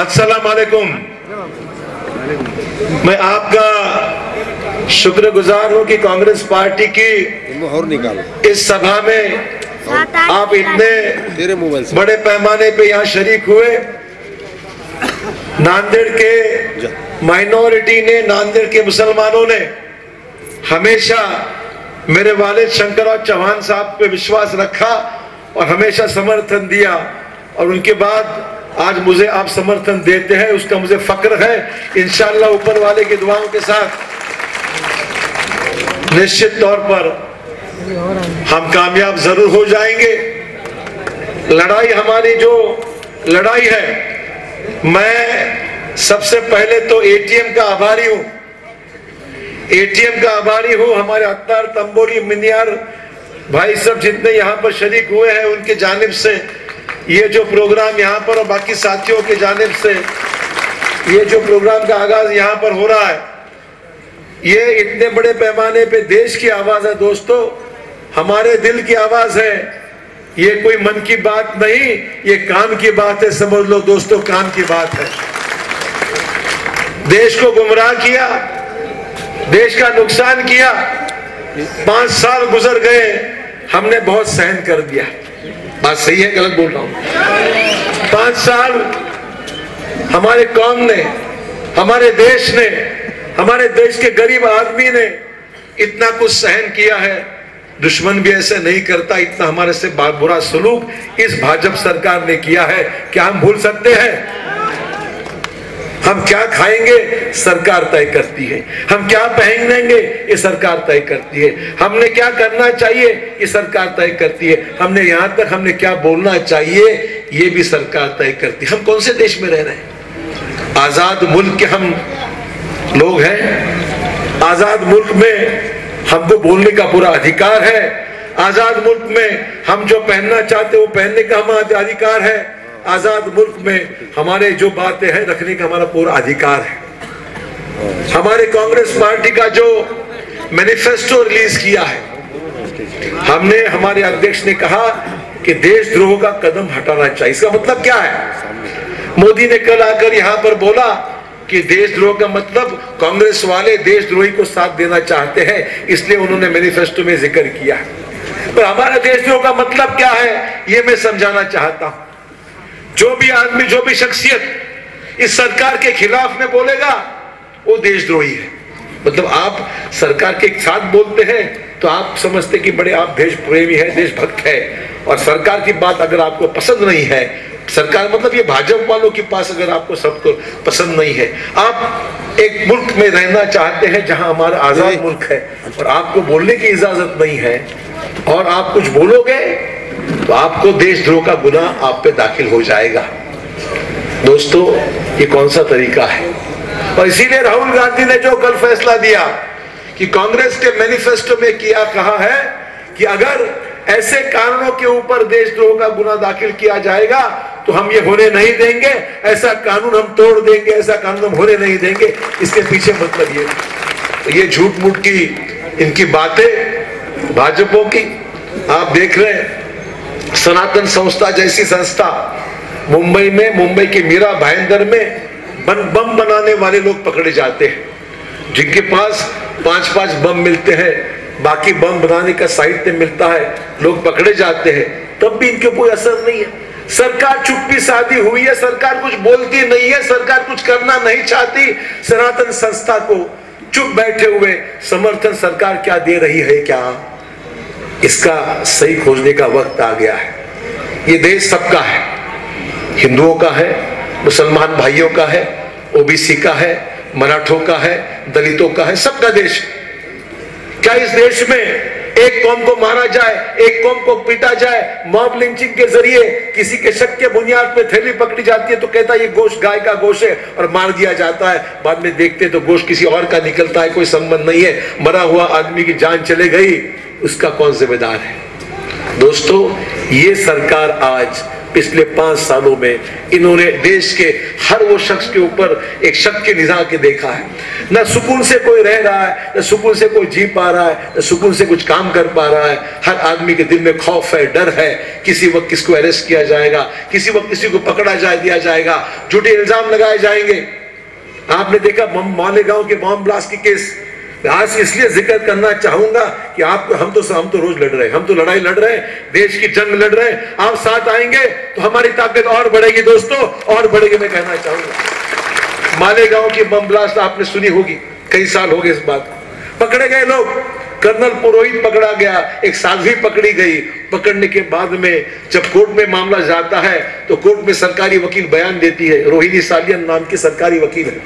अस्सलाम वालेकुम। मैं आपका शुक्रगुजार हूं कि कांग्रेस पार्टी की इस सभा में आप इतने बड़े पैमाने पे यहाँ शरीक हुए। नांदेड़ के माइनॉरिटी ने, नांदेड़ के मुसलमानों ने हमेशा मेरे वालिद शंकरराव चौहान साहब पे विश्वास रखा और हमेशा समर्थन दिया, और उनके बाद आज मुझे आप समर्थन देते हैं, उसका मुझे फक्र है। इंशाअल्लाह ऊपर वाले की दुआओं के साथ निश्चित तौर पर हम कामयाब जरूर हो जाएंगे। लड़ाई हमारी जो लड़ाई है, मैं सबसे पहले तो एटीएम का आभारी हूं। एटीएम का आभारी हूं हमारे अत्तार, तंबोली, मिनियार भाई सब जितने यहाँ पर शरीक हुए हैं, उनके जानिब से ये जो प्रोग्राम यहाँ पर और बाकी साथियों के जानिब से ये जो प्रोग्राम का आगाज यहाँ पर हो रहा है, ये इतने बड़े पैमाने पे देश की आवाज है दोस्तों, हमारे दिल की आवाज है। ये कोई मन की बात नहीं, ये काम की बात है, समझ लो दोस्तों, काम की बात है। देश को गुमराह किया, देश का नुकसान किया, 5 साल गुजर गए, हमने बहुत सहन कर दिया। बात सही है, गलत बोल रहा हूं? 5 साल हमारे कौम ने, हमारे देश ने, हमारे देश के गरीब आदमी ने इतना कुछ सहन किया है। दुश्मन भी ऐसे नहीं करता, इतना हमारे से बुरा सलूक इस भाजपा सरकार ने किया है। क्या हम भूल सकते हैं? हम क्या खाएंगे सरकार तय करती है, हम क्या पहनेंगे ये सरकार तय करती है, हमने क्या करना चाहिए ये सरकार तय करती है, हमने यहां तक हमने क्या बोलना चाहिए ये भी सरकार तय करती है। हम कौन से देश में रह रहे हैं? आजाद मुल्क के हम लोग हैं। आजाद मुल्क में हमको बोलने का पूरा अधिकार है। आजाद मुल्क में हम जो पहनना चाहते वो पहनने का हमारा अधिकार है। आजाद मुल्क में हमारे जो बातें हैं रखने का हमारा पूरा अधिकार है। हमारे कांग्रेस पार्टी का जो मैनिफेस्टो रिलीज किया है, हमने, हमारे अध्यक्ष ने कहा कि देशद्रोह का कदम हटाना चाहिए। इसका मतलब क्या है? मोदी ने कल आकर यहां पर बोला कि देशद्रोह का मतलब कांग्रेस वाले देशद्रोही को साथ देना चाहते हैं, इसलिए उन्होंने मैनिफेस्टो में जिक्र किया। पर हमारा देशद्रोह का मतलब क्या है ये मैं समझाना चाहता हूं। जो भी आदमी, जो भी शख्सियत इस सरकार के खिलाफ में बोलेगा वो देशद्रोही है। मतलब आप सरकार के साथ बोलते हैं तो आप समझते कि बड़े आप देश प्रेमी है, देशभक्त है, और सरकार की बात अगर आपको पसंद नहीं है, सरकार मतलब ये भाजपा वालों के पास अगर आपको सबको पसंद नहीं है, आप एक मुल्क में रहना चाहते हैं जहां हमारा आजाद मुल्क है और आपको बोलने की इजाजत नहीं है और आप कुछ बोलोगे तो आपको देशद्रोह का गुनाह आप पे दाखिल हो जाएगा। दोस्तों, ये कौन सा तरीका है? और इसीलिए राहुल गांधी ने जो कल फैसला दिया कि कांग्रेस के मैनिफेस्टो में किया कहा है कि अगर ऐसे कानूनों के ऊपर देशद्रोह का गुनाह दाखिल किया जाएगा तो हम ये होने नहीं देंगे, ऐसा कानून हम तोड़ देंगे, ऐसा कानून हम होने नहीं देंगे। इसके पीछे मतलब ये झूठ मूठ की इनकी बातें भाजपा की आप देख रहे हैं। सनातन संस्था जैसी संस्था मुंबई में, मुंबई के मीरा भाईंदर में बम बनाने वाले लोग पकड़े जाते हैं, जिनके पास 5-5 बम मिलते हैं, बाकी बम बनाने का साहित्य मिलता है, लोग पकड़े जाते हैं, तब भी इनके कोई असर नहीं है। सरकार चुप्पी साधी हुई है, सरकार कुछ बोलती नहीं है, सरकार कुछ करना नहीं चाहती। सनातन संस्था को चुप बैठे हुए समर्थन सरकार क्या दे रही है, क्या इसका सही खोजने का वक्त आ गया है। ये देश सबका है, हिंदुओं का है, मुसलमान भाइयों का है, ओबीसी का है, मराठों का है, दलितों का है, सबका देश। क्या इस देश में एक कौम को मारा जाए, एक कौम को पीटा जाए, मॉब लिंचिंग के जरिए किसी के शक के बुनियाद पे थैली पकड़ी जाती है तो कहता है ये गोश्त गाय का गोश्त है और मार दिया जाता है, बाद में देखते तो गोश्त किसी और का निकलता है, कोई संबंध नहीं है, मरा हुआ आदमी की जान चले गई, उसका कौन जिम्मेदार है? दोस्तों, ये सरकार आज पिछले 5 सालों में इन्होंने देश के हर वो शख्स के ऊपर एक शक के निगाह के देखा है। न सुकून से कोई रह रहा है, न सुकून से कोई जी पा रहा है, न सुकून से कुछ काम कर पा रहा है। हर आदमी के दिल में खौफ है, डर है, किसी वक्त किसको अरेस्ट किया जाएगा, किसी वक्त किसी को पकड़ा दिया जाएगा, झूठे इल्जाम लगाए जाएंगे। आपने देखा मालेगांव के बॉम्ब ब्लास्ट की केस, आज इसलिए जिक्र करना चाहूंगा कि आपको हम तो रोज लड़ रहे हैं, हम तो लड़ाई लड़ रहे हैं, देश की जंग लड़ रहे हैं। आप साथ आएंगे तो हमारी ताकत और बढ़ेगी दोस्तों, और बढ़ेगी। मैं कहना चाहूंगा मालेगांव की बम ब्लास्ट आपने सुनी होगी, कई साल हो गए इस बात। पकड़े गए लोग, कर्नल पुरोहित पकड़ा गया, एक साध्वी पकड़ी गई। पकड़ने के बाद में जब कोर्ट में मामला जाता है तो कोर्ट में सरकारी वकील बयान देती है, रोहिणी सालियन नाम की सरकारी वकील है।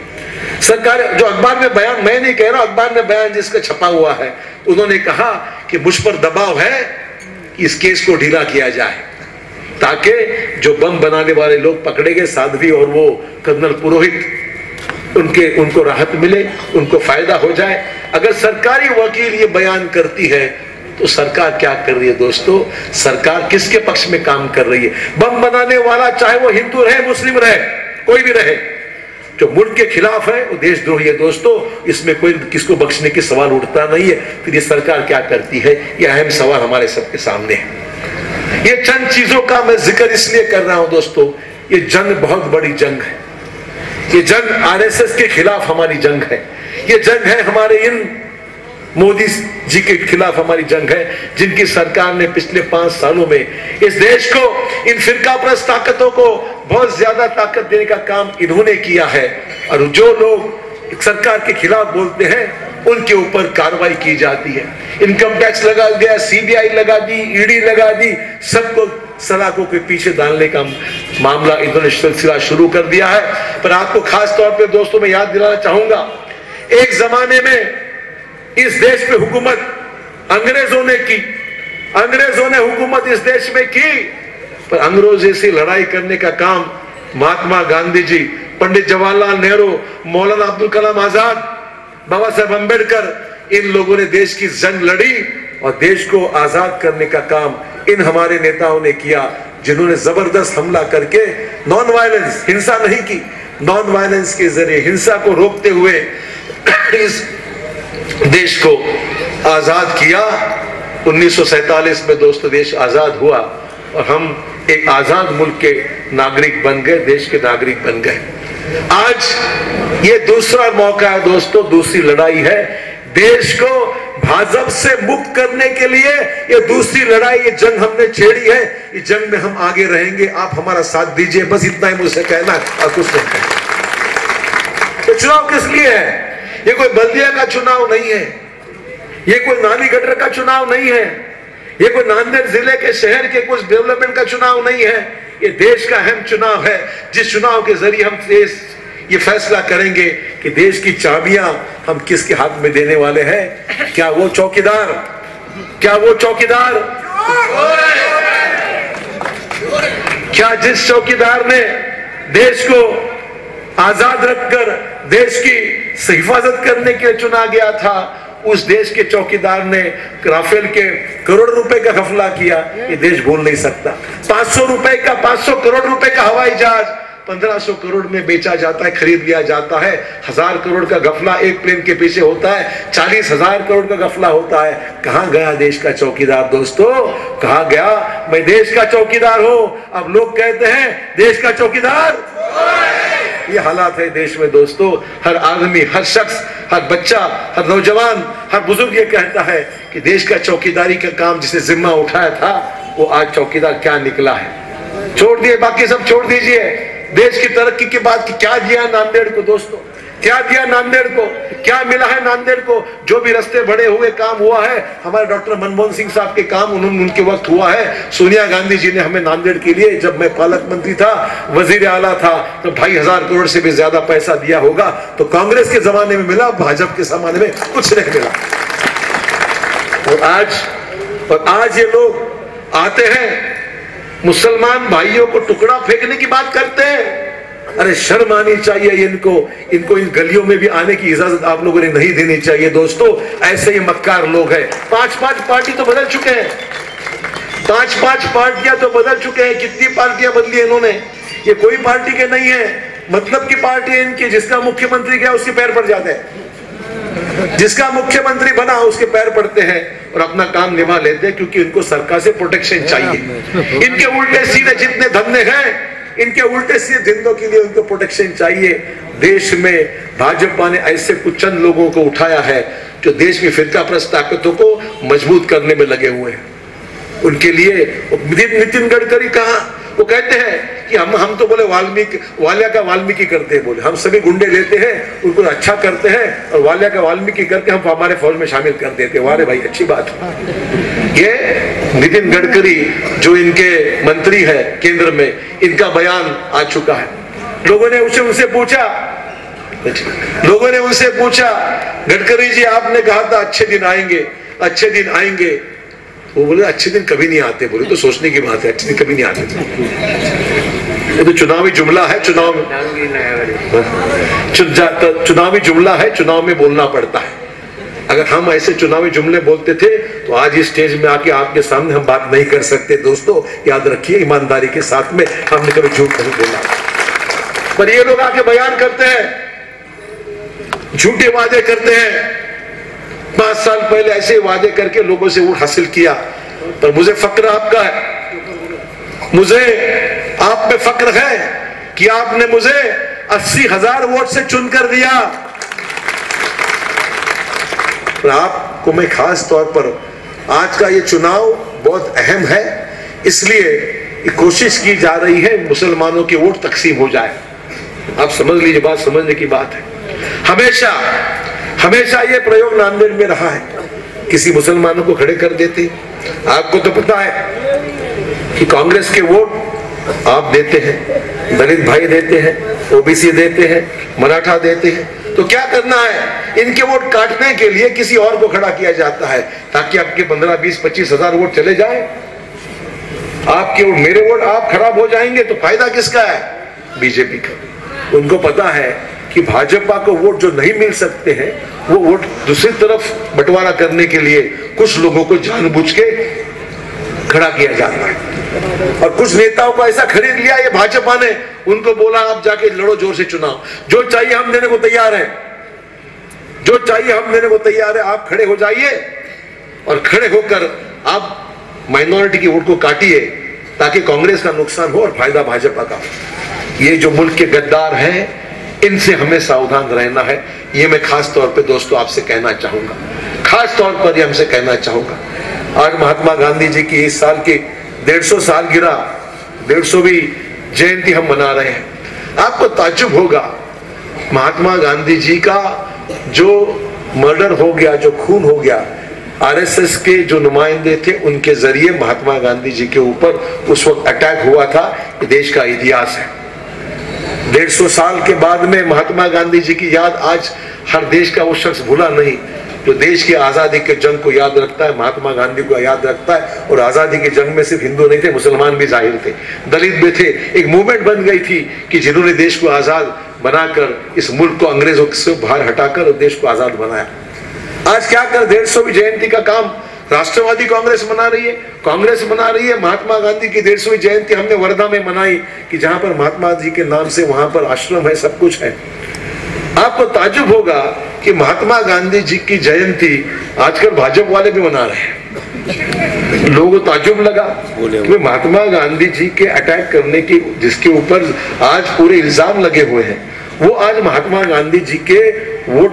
सरकार जो अखबार में बयान, मैं नहीं कह रहा, अखबार में बयान जिसका छपा हुआ है, उन्होंने कहा कि मुझ पर दबाव है कि इस केस को ढीला किया जाए ताकि जो बम बनाने वाले लोग पकड़े गए, साध्वी और वो कर्नल पुरोहित, उनको राहत मिले, उनको फायदा हो जाए। अगर सरकारी वकील ये बयान करती है तो सरकार क्या कर रही है दोस्तों? सरकार किसके पक्ष में काम कर रही है? बम बनाने वाला चाहे वो हिंदू रहे, मुस्लिम रहे, कोई भी रहे, जो मुल्क के खिलाफ है वो देशद्रोही है दोस्तों। इसमें कोई किसको बख्शने की सवाल उठता नहीं है। फिर ये सरकार क्या करती है, ये अहम सवाल हमारे सबके सामने है। ये चंद चीजों का मैं जिक्र इसलिए कर रहा हूं दोस्तों, ये जंग बहुत बड़ी जंग है। ये जंग आरएसएस के खिलाफ हमारी जंग है। ये जंग है हमारे इन मोदी जी के खिलाफ हमारी जंग है, जिनकी सरकार ने पिछले 5 सालों में इस देश को, इन फिरकाप्रस्त ताकतों को बहुत ज्यादा ताकत देने का काम इन्होंने किया है। और जो लोग सरकार के खिलाफ बोलते हैं उनके ऊपर कार्रवाई की जाती है। इनकम टैक्स लगा दिया, सीबीआई लगा दी, ईडी लगा दी, सबको सलाखों के पीछे डालने का मामला इन्होंने सिलसिला शुरू कर दिया है। पर आपको खास तौर पे दोस्तों मैं याद दिलाना चाहूंगा, एक जमाने में इस देश पे हुकूमत अंग्रेजों ने की, अंग्रेजों ने हुकूमत इस देश में की, पर अंग्रेजों से लड़ाई करने का काम महात्मा गांधी जी, पंडित जवाहरलाल नेहरू, मौलाना अब्दुल कलाम आजाद, बाबा साहब अम्बेडकर, इन लोगों ने देश की जंग लड़ी और देश को आजाद करने का काम इन हमारे नेताओं ने किया, जिन्होंने जबरदस्त हमला करके नॉन वायलेंस, हिंसा नहीं की, नॉन वायलेंस के जरिए हिंसा को रोकते हुए इस देश को आजाद किया। 1947 में दोस्तों देश आजाद हुआ और हम एक आजाद मुल्क के नागरिक बन गए, देश के नागरिक बन गए। आज ये दूसरा मौका है दोस्तों, दूसरी लड़ाई है। देश को भाजपा से मुक्त करने के लिए ये दूसरी लड़ाई, ये जंग हमने छेड़ी है। इस जंग में हम आगे रहेंगे, आप हमारा साथ दीजिए, बस इतना ही मुझसे कहना है और कुछ नहीं कहना। तो चुनाव किस लिए है? ये कोई बल्दिया का चुनाव नहीं है, ये कोई नाली गटर का चुनाव नहीं है, ये कोई नांदेड़ जिले के शहर के कुछ डेवलपमेंट का चुनाव नहीं है। ये देश का अहम चुनाव है, जिस चुनाव के जरिए हम देश ये फैसला करेंगे कि देश की चाबियां हम किसके हाथ में देने वाले हैं। क्या वो चौकीदार, क्या जिस चौकीदार ने देश को आजाद रखकर देश की हिफाजत करने के लिए चुना गया था, उस देश के चौकीदार ने राफेल के करोड़ रुपए का घपला किया, ये देश भूल नहीं सकता। 500 करोड़ रुपए का हवाई जहाज 1500 करोड़ में बेचा जाता है, खरीद लिया जाता है। 1000 करोड़ का घपला एक प्लेन के पीछे होता है, 40,000 करोड़ का घपला होता है। कहां गया देश का चौकीदार दोस्तों? कहां गया? मैं देश का चौकीदार हूं, अब लोग कहते हैं देश का चौकीदार। ये हालात है देश में दोस्तों। हर आदमी, हर शख्स, हर बच्चा, हर नौजवान, हर बुजुर्ग ये कहता है कि देश का चौकीदारी का काम जिसे जिम्मा उठाया था वो आज चौकीदार क्या निकला है। छोड़ दिए, बाकी सब छोड़ दीजिए। देश की तरक्की के बाद क्या दिया नांदेड़ को दोस्तों? क्या दिया नांदेड़ को? क्या मिला है नांदेड़ को? जो भी रास्ते बड़े हुए, काम हुआ है, हमारे डॉक्टर मनमोहन सिंह साहब के काम उनके वक्त हुआ है। सोनिया गांधी जी ने हमें नांदेड़ के लिए, जब मैं पालक मंत्री था, वजीर आला था, तो 2,500 करोड़ से भी ज्यादा पैसा दिया होगा। तो कांग्रेस के जमाने में मिला, भाजपा के जमाने में कुछ नहीं मिला। और आज ये लोग आते हैं, मुसलमान भाइयों को टुकड़ा फेंकने की बात करते हैं। अरे शर्म आनी चाहिए इनको इन गलियों में भी आने की इजाजत आप लोगों ने नहीं देनी चाहिए दोस्तों। ऐसे ही मक्कार लोग हैं। 5 पार्टी तो बदल चुके हैं। 5-5 पार्टियां तो बदल चुके हैं। कितनी पार्टियां बदली इन्होंने? ये कोई पार्टी के नहीं है, मतलब की पार्टी है इनकी। जिसका मुख्यमंत्री गया उसके पैर पड़ जाते हैं, जिसका मुख्यमंत्री बना उसके पैर पड़ते हैं और अपना काम निभा लेते हैं, क्योंकि इनको सरकार से प्रोटेक्शन चाहिए। इनके उल्टे सीधे जितने धंधे हैं, इनके उल्टे सीधे धंधों के लिए उनको प्रोटेक्शन चाहिए। देश में भाजपा ने ऐसे कुछ चंद लोगों को उठाया है जो देश की फिरकाप्रस्त ताकतों को मजबूत करने में लगे हुए हैं। उनके लिए नितिन गडकरी कहा, वो कहते हैं कि हम तो बोले वालिया का वाल्मीकि करते हैं, बोले हम सभी गुंडे लेते हैं, उनको अच्छा करते हैं और वालिया का वाल्मीकि करके हम हमारे फौज में शामिल कर देते हैं। वारे भाई अच्छी बात है। ये नितिन गडकरी जो इनके मंत्री है केंद्र में, इनका बयान आ चुका है। लोगों ने उनसे पूछा गडकरी जी आपने कहा था अच्छे दिन आएंगे, अच्छे दिन आएंगे। वो बोले अच्छे दिन कभी नहीं आते। बोले तो सोचने की बात है, अच्छे दिन कभी नहीं आते। ये तो चुनावी जुमला है, चुनावी जुमला है, चुनाव में बोलना पड़ता है। अगर हम ऐसे चुनावी जुमले बोलते थे तो आज इस स्टेज में आके आपके सामने हम बात नहीं कर सकते। दोस्तों याद रखिए, ईमानदारी के साथ में हमने कभी झूठ नहीं बोला। पर ये लोग आके बयान करते हैं, झूठे वादे करते हैं। 5 साल पहले ऐसे वादे करके लोगों से वोट हासिल किया। पर मुझे फक्र आपका है, मुझे आप पे फक्र है कि आपने मुझे 80,000 वोट से चुनकर दिया। और आपको मैं खास तौर पर, आज का ये चुनाव बहुत अहम है, इसलिए कोशिश की जा रही है मुसलमानों के वोट तकसीम हो जाए। आप समझ लीजिए, बात समझने की बात है। हमेशा ये प्रयोग नांदेड़ में रहा है, किसी मुसलमानों को खड़े कर देते। आपको तो पता है कि कांग्रेस के वोट आप देते हैं, दलित भाई देते हैं, ओबीसी देते हैं, मराठा देते हैं। तो क्या करना है, इनके वोट काटने के लिए किसी और को खड़ा किया जाता है, ताकि आपके 15, 20, 25 हजार वोट चले जाए। आपके वोट, मेरे वोट आप खराब हो जाएंगे तो फायदा किसका है? बीजेपी का। उनको पता है कि भाजपा को वोट जो नहीं मिल सकते हैं, वो वोट दूसरी तरफ बंटवारा करने के लिए कुछ लोगों को जानबूझ के खड़ा किया जाता है। और कुछ नेताओं को ऐसा खरीद लिया ये भाजपा ने, उनको बोला आप जाके लड़ो जोर से चुनाव, जो चाहिए हम देने को तैयार हैं, जो चाहिए हम देने को तैयार है, आप खड़े हो जाइए और खड़े होकर आप माइनॉरिटी की वोट को काटिए, ताकि कांग्रेस का नुकसान हो और फायदा भाजपा का। ये जो मुल्क के गद्दार हैं, इनसे हमें सावधान रहना है। ये मैं खास तौर पे दोस्तों आपसे कहना चाहूंगा, खास तौर पर ये हमसे कहना चाहूंगा। आज महात्मा गांधी जी की इस साल की 150 सालगिरह, 150वीं जयंती हम मना रहे हैं। आपको ताज्जुब होगा, महात्मा गांधी जी का जो मर्डर हो गया, जो खून हो गया, आरएसएस के जो नुमाइंदे थे उनके जरिए महात्मा गांधी जी के ऊपर उस वक्त अटैक हुआ था। ये देश का इतिहास है। 150 साल के बाद में महात्मा गांधी जी की याद आज हर देश का वो शख्स भूला नहीं जो देश की आजादी के जंग को याद रखता है, महात्मा गांधी को याद रखता है। और आजादी के जंग में सिर्फ हिंदू नहीं थे, मुसलमान भी जाहिर थे, दलित भी थे। एक मूवमेंट बन गई थी कि जिन्होंने देश को आजाद बनाकर इस मुल्क को अंग्रेजों से बाहर हटाकर देश को आजाद बनाया। आज क्या कर 150वीं जयंती का काम राष्ट्रवादी कांग्रेस मना रही है, कांग्रेस मना रही है। महात्मा गांधी की 150वीं जयंती हमने वर्धा में मनाई कि जहां पर महात्मा जी के नाम से वहां पर आश्रम है, सब कुछ है। आपको ताज्जुब होगा कि महात्मा गांधी जी की जयंती आजकल भाजपा वाले भी मना रहे हैं। लोगों को ताज्जुब लगा कि महात्मा गांधी जी के अटैक करने की, जिसके ऊपर आज पूरे इल्जाम लगे हुए हैं, वो आज महात्मा गांधी जी के वोट,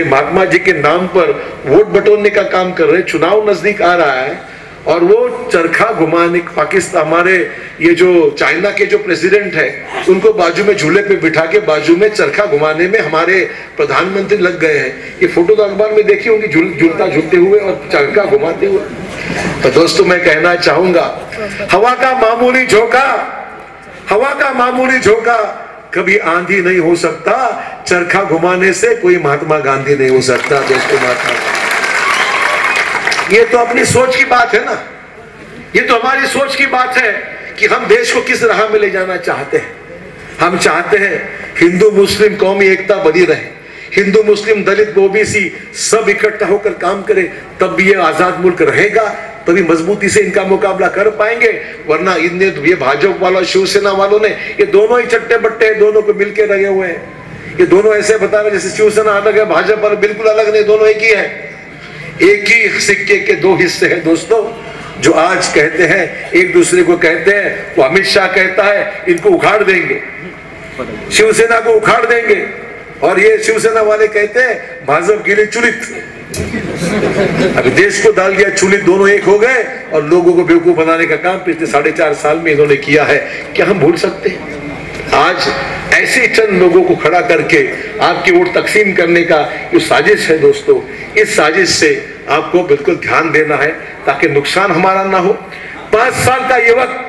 महात्मा जी के नाम पर वोट बटोरने का काम कर रहे। चुनाव नजदीक आ रहा है और वो चरखा घुमाने, पाकिस्तान, हमारे ये जो चाइना के जो प्रेसिडेंट है उनको बाजू में झूले पे बिठा के बाजू में चरखा घुमाने में हमारे प्रधानमंत्री लग गए हैं। ये फोटो तो अखबार में देखी होंगी, झूलते हुए और चरखा घुमाते हुए। तो दोस्तों मैं कहना चाहूंगा, हवा का मामूली झोंका, हवा का मामूली झोंका कभी आंधी नहीं हो सकता। चरखा घुमाने से कोई महात्मा गांधी नहीं हो सकता। दोस्तों ये तो अपनी सोच की बात है ना, ये तो हमारी सोच की बात है कि हम देश को किस राह में ले जाना चाहते हैं। हम चाहते हैं हिंदू मुस्लिम कौमी एकता बनी रहे, हिंदू मुस्लिम दलित ओबीसी सब इकट्ठा होकर काम करें, तब भी ये आजाद मुल्क रहेगा। तभी मजबूती से इनका मुकाबला कर पाएंगे, वरना ये भाजपा वालों शिवसेना वालों ने ये दोनों ही चट्टे बट्टे दोनों को मिलके लगे हुए हैं। ये दोनों ऐसे बता रहे जैसे शिवसेना अलग है, भाजपा बिल्कुल अलग नहीं, दोनों एक ही है। एक ही सिक्के के दो हिस्से हैं दोस्तों। जो आज कहते हैं एक दूसरे को कहते हैं, वो अमित शाह कहता है इनको उखाड़ देंगे, शिवसेना को उखाड़ देंगे, और ये शिवसेना वाले कहते हैं भाजपा के लिए चुलित। अभी देश को डाल दिया चुलित, दोनों एक हो गए और लोगों को बेवकूफ बनाने का काम पिछले 4.5 साल में इन्होंने किया है। क्या हम भूल सकते हैं? आज ऐसे चंद लोगों को खड़ा करके आपकी वोट तकसीम करने का जो साजिश है दोस्तों, इस साजिश से आपको बिल्कुल ध्यान देना है ताकि नुकसान हमारा ना हो। 5 साल का ये वक्त,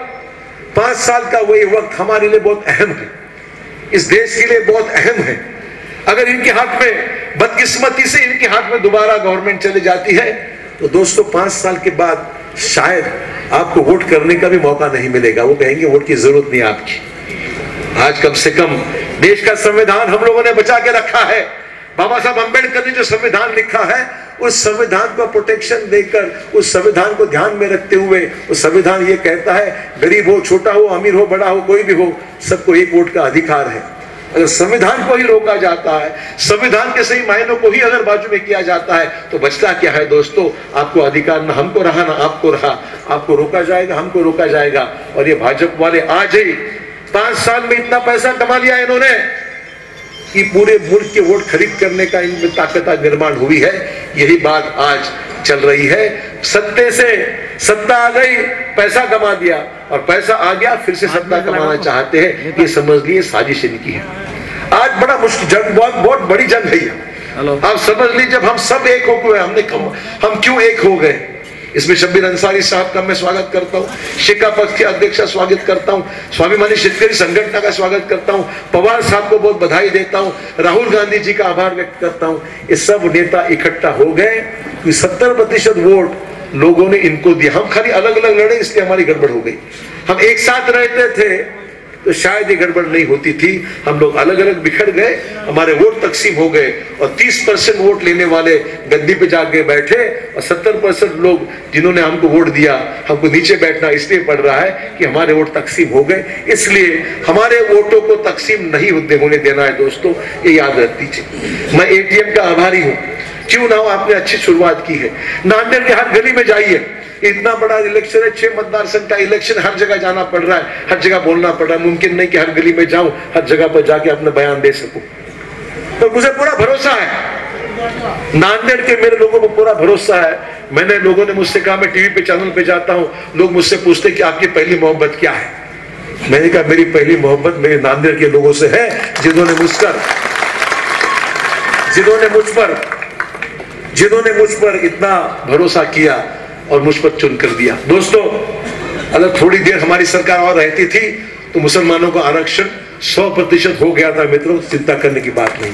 5 साल का वही वक्त हमारे लिए बहुत अहम है, इस देश के लिए बहुत अहम है। अगर इनके हाथ में, बदकिस्मती से इनके हाथ में दोबारा गवर्नमेंट चली जाती है तो दोस्तों 5 साल के बाद शायद आपको वोट करने का भी मौका नहीं मिलेगा। वो कहेंगे वोट की जरूरत नहीं आपकी। आज कम से कम देश का संविधान हम लोगों ने बचा के रखा है। बाबा साहब अम्बेडकर ने जो संविधान लिखा है, उस संविधान को प्रोटेक्शन देकर, उस संविधान को ध्यान में रखते हुए, उस संविधान ये कहता है गरीब हो, छोटा हो, अमीर हो, बड़ा हो, कोई भी हो, सबको एक वोट का अधिकार है। अगर संविधान को ही रोका जाता है, संविधान के सही मायनों को ही अगर बाजू में किया जाता है, तो बचता क्या है दोस्तों? आपको अधिकार ना हमको रहा ना आपको रहा, आपको रोका जाएगा, हमको रोका जाएगा। और ये भाजपा वाले आज ही 5 साल में इतना पैसा कमा लिया इन्होंने कि पूरे मुल्क के वोट खरीद करने का इनमें ताकत निर्माण हुई है। यही बात आज चल रही है। सत्ते से सत्ता आ गई, पैसा कमा दिया, और पैसा आ गया फिर से सत्ता कमाना चाहते हैं। ये समझ लिए साजिश इनकी है। आज बड़ा मुश्किल जंग, बहुत बड़ी जंग है। आप समझ लीजिए जब हम सब एक हो गए, हम क्यों एक हो गए? इसमें शब्बीर अंसारी साहब का मैं स्वागत करता हूँ, शिका पक्ष के अध्यक्ष का स्वागत करता हूँ, स्वाभिमानी शेतकरी संगठन का स्वागत करता हूँ, पवार साहब को बहुत बधाई देता हूँ, राहुल गांधी जी का आभार व्यक्त करता हूँ। ये सब नेता इकट्ठा हो गए कि 70% वोट लोगों ने इनको दिया। हम खाली अलग अलग लड़े इसलिए हमारी गड़बड़ हो गई। हम एक साथ रहते थे तो शायद ये गड़बड़ नहीं होती थी। हम लोग अलग अलग बिखर गए, हमारे वोट तकसीम हो गए, और 30% वोट लेने वाले गद्दी पे जाके बैठे, और 70% लोग जिन्होंने हमको वोट दिया, हमको नीचे बैठना इसलिए पड़ रहा है कि हमारे वोट तकसीम हो गए। इसलिए हमारे वोटों को तकसीम नहीं होने देना है दोस्तों, ये याद रख दीजिए। मैं ATM का आभारी हूँ, क्यों ना हो, आपने अच्छी शुरुआत की है। नांदेड़ के हर गली में जाइए, इतना बड़ा इलेक्शन है, 6 मतदार संघ का इलेक्शन, हर जगह जाना पड़ रहा है, हर जगह बोलना पड़ रहा है। मुमकिन नहीं कि हर गली में जाऊं, हर जगह पर जाके अपना बयान दे सकूं, तो मुझे पूरा भरोसा है, नांदेड़ के मेरे लोगों को पूरा भरोसा है। मैंने, लोगों ने मुझसे कहा, मैं टीवी पे चैनल पे जाता हूं, लोग मुझसे पूछते कि आपकी पहली मोहब्बत क्या है? मैंने कहा मेरी पहली मोहब्बत मेरे नांदेड़ के लोगों से है, जिन्होंने मुझ पर इतना भरोसा किया और मुझ पर चुन कर दिया। दोस्तों, अगर थोड़ी देर हमारी सरकार और रहती थी तो मुसलमानों का आरक्षण 100% हो गया था मित्रों, चिंता करने की बात नहीं।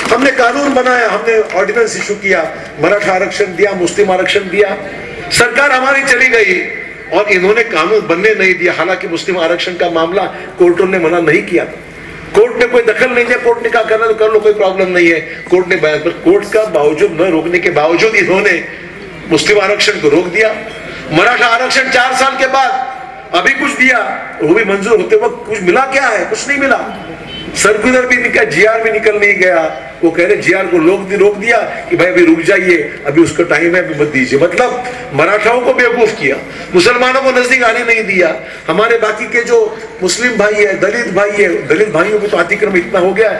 हमने कानून बनाया, हमने ऑर्डिनेंस इशू किया, मराठा आरक्षण दिया, मुस्लिम आरक्षण दिया, सरकार हमारी चली गई और इन्होंने कानून बनने नहीं दिया। हालांकि मुस्लिम आरक्षण का मामला कोर्टों ने मना नहीं किया, कोर्ट ने कोई दखल नहीं दिया, कोर्ट ने कहा करना तो कर लो, कोई प्रॉब्लम नहीं है। कोर्ट ने बयान पर, कोर्ट का बावजूद न रोकने के बावजूद इन्होंने मुस्लिम आरक्षण को रोक दिया। मराठा आरक्षण 4 साल के बाद अभी कुछ दिया, वो भी मंजूर होते वक्त कुछ मिला क्या है? कुछ नहीं मिला। सर्कुलर भी निकल, GR भी निकल नहीं गया। वो कह रहे GR को रोक दिया कि भाई अभी रुक जाइए, अभी उसका टाइम है, अभी मत दीजिए। मतलब मराठाओं को बेवकूफ किया, मुसलमानों को नजदीक आने नहीं दिया। हमारे बाकी के जो मुस्लिम भाई है, दलित भाई है, दलित भाइयों को तो अतिक्रमण इतना हो गया,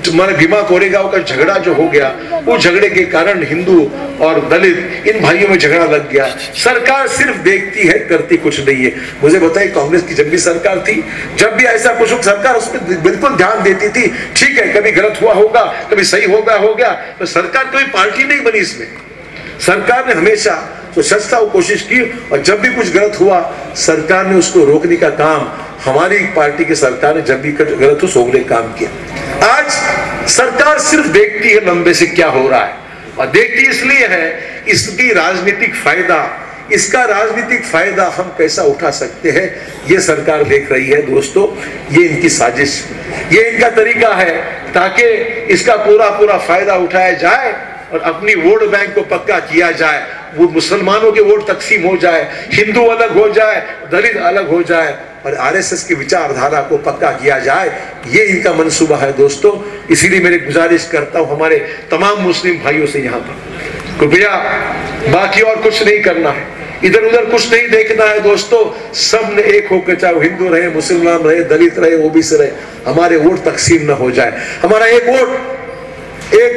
हमारे भीमा कोरेगांव का झगड़ा जो हो गया, वो झगड़े के कारण हिंदू और दलित इन भाइयों में झगड़ा लग गया। सरकार सिर्फ देखती है, करती कुछ नहीं है। मुझे बताइए, कांग्रेस की जब भी सरकार थी, जब भी ऐसा कुछ सरकार उसमें बिल्कुल ध्यान देती थी। ठीक है, कभी गलत हुआ होगा, कभी सही हो गया, तो सरकार कोई पार्टी नहीं बनी इसमें। सरकार ने हमेशा तो सस्ता कोशिश की, और जब भी कुछ गलत हुआ सरकार ने उसको रोकने का काम, हमारी पार्टी की सरकार ने जब भी गलत हो सोचने का काम किया। आज सरकार सिर्फ देखती है लंबे से क्या हो रहा है, और देखती इसलिए है इसकी राजनीतिक फायदा, इसका राजनीतिक फायदा हम कैसा उठा सकते हैं, ये सरकार देख रही है दोस्तों। ये इनकी साजिश, ये इनका तरीका है ताकि इसका पूरा फायदा उठाया जाए और अपनी वोट बैंक को पक्का किया जाए, वो मुसलमानों के वोट तकसीम हो जाए, हिंदू अलग हो जाए, दलित अलग हो जाए और आरएसएस की विचारधारा को पक्का किया जाए, ये इनका मंसूबा है दोस्तों। इसीलिए मेरी गुजारिश करता हूं हमारे तमाम मुस्लिम भाइयों से यहाँ पर, कृपया बाकी और कुछ नहीं करना है, इधर उधर कुछ नहीं देखना है दोस्तों। सब ने एक होकर, चाहे वो हिंदू रहे, मुसलमान रहे, दलित रहे, ओबीसी रहे, हमारे वोट तकसीम न हो जाए। हमारा एक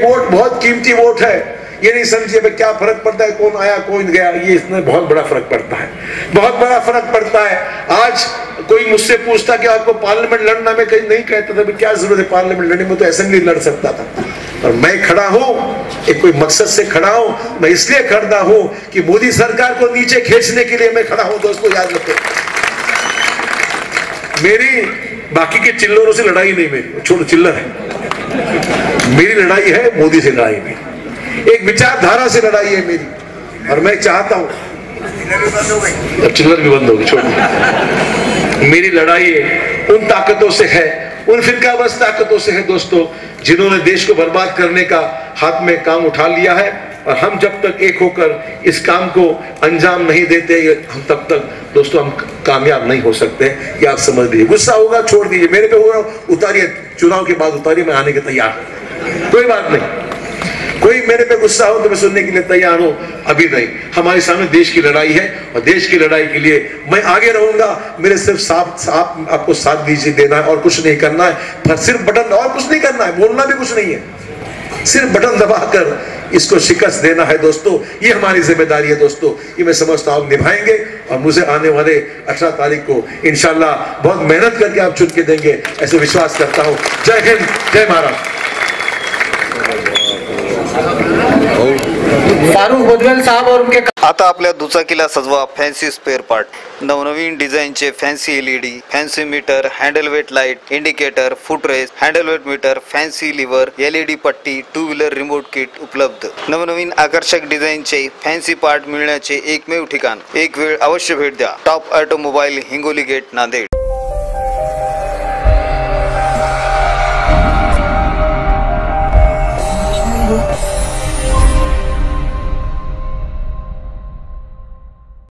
वोट बहुत कीमती वोट है। ये नहीं समझिए भाई क्या फर्क पड़ता है कौन आया कौन गया, ये इसमें बहुत बड़ा फर्क पड़ता है, बहुत बड़ा फर्क पड़ता है। आज कोई मुझसे पूछता कि आपको पार्लियामेंट लड़ना, मैं कहीं नहीं कहता था क्या जरूरत है पार्लियामेंट लड़ने में, तो असेंबली लड़ सकता था। और मैं खड़ा हूं एक कोई मकसद से खड़ा हूं, मैं इसलिए खड़ा हूं कि मोदी सरकार को नीचे खींचने के लिए मैं खड़ा हूं दोस्तों, याद रखें। मेरी बाकी के चिल्लरों से लड़ाई नहीं, मेरी छोड़ो चिल्लर है, मेरी लड़ाई है मोदी से, लड़ाई मेरी एक विचारधारा से लड़ाई है मेरी। और मैं चाहता हूं, अब चिल्लर भी बंद होगी, छोड़ो। मेरी लड़ाई उन ताकतों से है, उन फिरकाबस ताकतों से है दोस्तों, जिन्होंने देश को बर्बाद करने का हाथ में काम उठा लिया है। और हम जब तक एक होकर इस काम को अंजाम नहीं देते, हम तब तक दोस्तों हम कामयाब नहीं हो सकते, ये आप समझ लीजिए। गुस्सा होगा छोड़ दीजिए, मेरे पे होगा उतारिए, चुनाव के बाद उतारिए, मैं आने के तैयार हूं, कोई बात नहीं। कोई मेरे पे गुस्सा हो तो मैं सुनने के लिए तैयार हूं, अभी नहीं। हमारे सामने देश की लड़ाई है और देश की लड़ाई के लिए मैं आगे रहूंगा। मेरे सिर्फ आपको साथ दीजिए देना है और कुछ नहीं करना है, सिर्फ बटन, और कुछ नहीं करना है, बोलना भी कुछ नहीं है, सिर्फ बटन दबाकर इसको शिकस्त देना है दोस्तों। ये हमारी जिम्मेदारी है दोस्तों, ये मैं समझता हूं निभाएंगे। और मुझे आने वाले 18 तारीख को इंशाल्लाह बहुत मेहनत करके आप चुन के देंगे, ऐसे विश्वास करता हूं। जय हिंद, जय महाराष्ट्र। फारुख भुजबळ साहेब और उनके आता आपल्या दुचाकीला सजवा फॅन्सी स्पेअर पार्ट, नवनवीन डिझाईनचे fancy LED, fancy meter, handle weight light, indicator, footrest, handle weight meter, fancy lever, LED पट्टी, टू व्हीलर रिमोट किट उपलब्ध। नवनवीन आकर्षक डिझाईनचे फॅन्सी पार्ट मिळण्याचे एकमेव ठिकाण, एक वेळ अवश्य भेट द्या। Top automobile, Hingoli gate, Nanded.